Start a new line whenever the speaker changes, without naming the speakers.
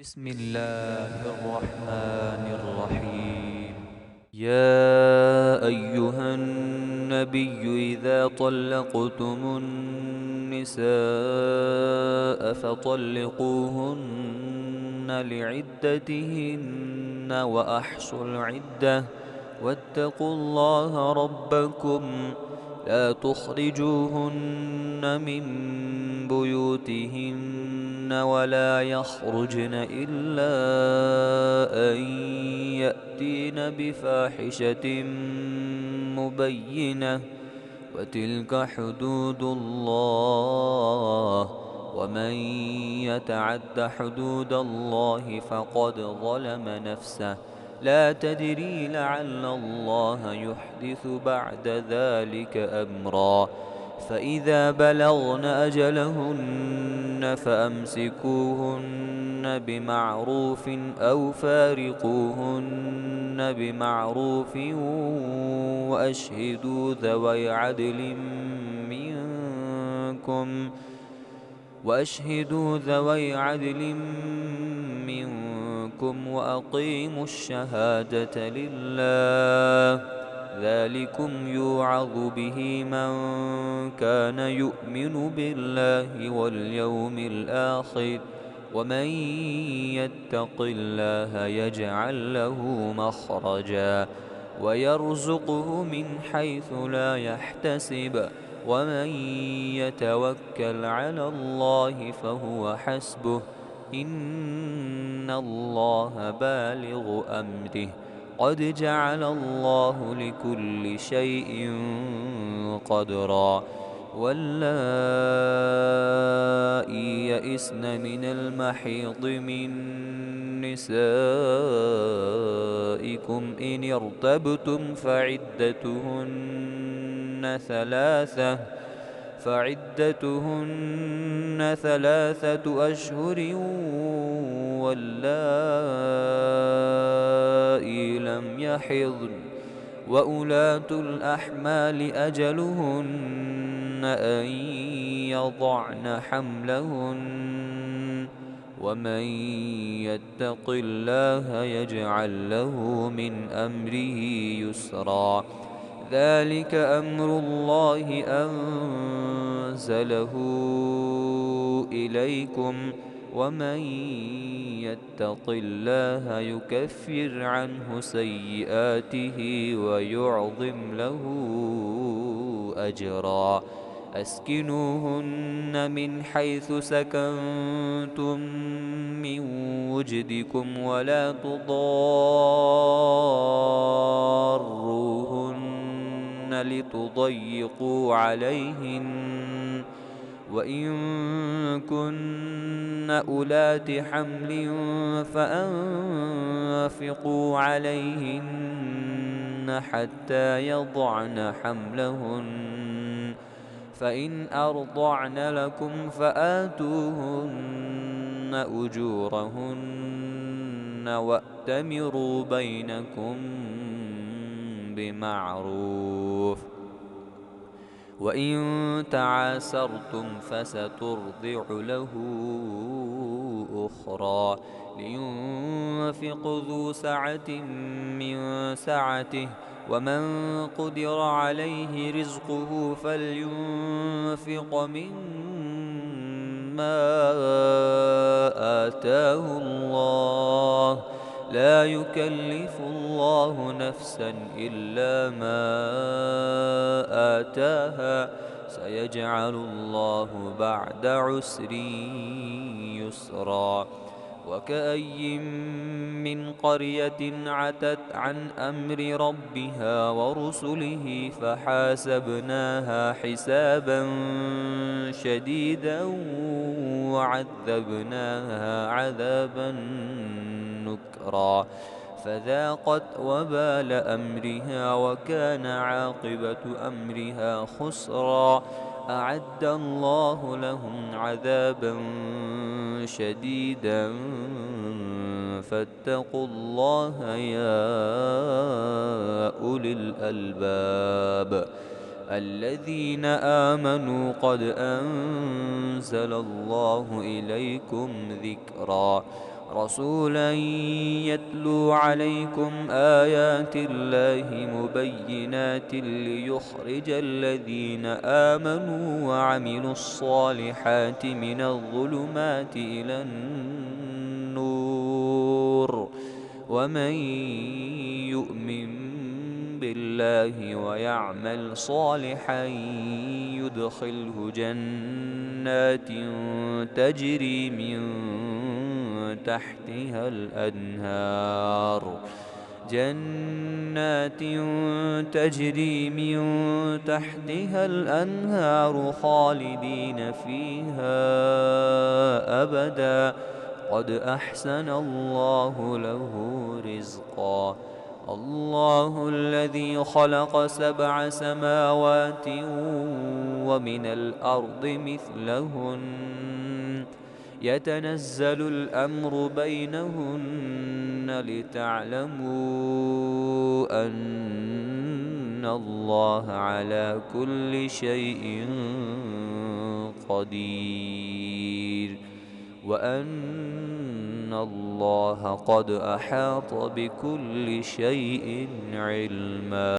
بسم الله الرحمن الرحيم. يا أيها النبي إذا طلقتم النساء فطلقوهن لعدتهن وأحصوا العدة واتقوا الله ربكم لا تخرجوهن من بيوتهن ولا يخرجن إلا أن يأتين بفاحشة مبينة وتلك حدود الله ومن يتعد حدود الله فقد ظلم نفسه لا تدري لعل الله يحدث بعد ذلك أمرا فإذا بلغن أجلهن فأمسكوهن بمعروف أو فارقوهن بمعروف وأشهدوا ذوي عدل منكم وأقيموا الشهادة لله ذلكم يوعظ به من كان يؤمن بالله واليوم الآخر ومن يتق الله يجعل له مخرجا ويرزقه من حيث لا يحتسب ومن يتوكل على الله فهو حسبه إن الله بالغ أمره قد جعل الله لكل شيء قدرا واللائي يئسن من المحيض من نسائكم إن ارتبتم فعدتهن ثلاثة أشهر واللائي لم يحضن وأولاة الأحمال أجلهن أن يضعن حملهن ومن يتق الله يجعل له من أمره يسرا ذلك أمر الله أنزله إليكم ومن يتق الله يكفر عنه سيئاته ويعظم له أجرا أسكنوهن من حيث سكنتم من وجدكم ولا تضاروهن لتضيقوا عليهن وإن كن أولات حمل فأنفقوا عليهن حتى يضعن حملهن فإن أرضعن لكم فآتوهن أجورهن وأتمروا بينكم بمعروف وإن تعاسرتم فسترضع له أخرى لينفق ذو سعة من سعته ومن قدر عليه رزقه فلينفق مما آتاه الله لا يكلف الله نفسا إلا ما آتاها سيجعل الله بعد عسر يسرا وكأي من قرية عتت عن أمر ربها ورسله فحاسبناها حسابا شديدا وعذبناها عذابا نكرا فذاقت وبال أمرها وكان عاقبة أمرها خسرا أعد الله لهم عذابا شديدا فاتقوا الله يا أولي الألباب الذين آمنوا قد أنزل الله إليكم ذكرا رسولا يتلو عليكم آيات الله مبينات ليخرج الذين آمنوا وعملوا الصالحات من الظلمات إلى النور ومن يؤمن بالله ويعمل صالحا يدخله جنات تجري من تحتها الأنهار خالدين فيها أبدا قد أحسن الله له رزقا الله الذي خلق 7 سماوات ومن الأرض مثلهن يتنزل الأمر بينهن لتعلموا أن الله على كل شيء قدير وأن الله قد أحاط بكل شيء علما.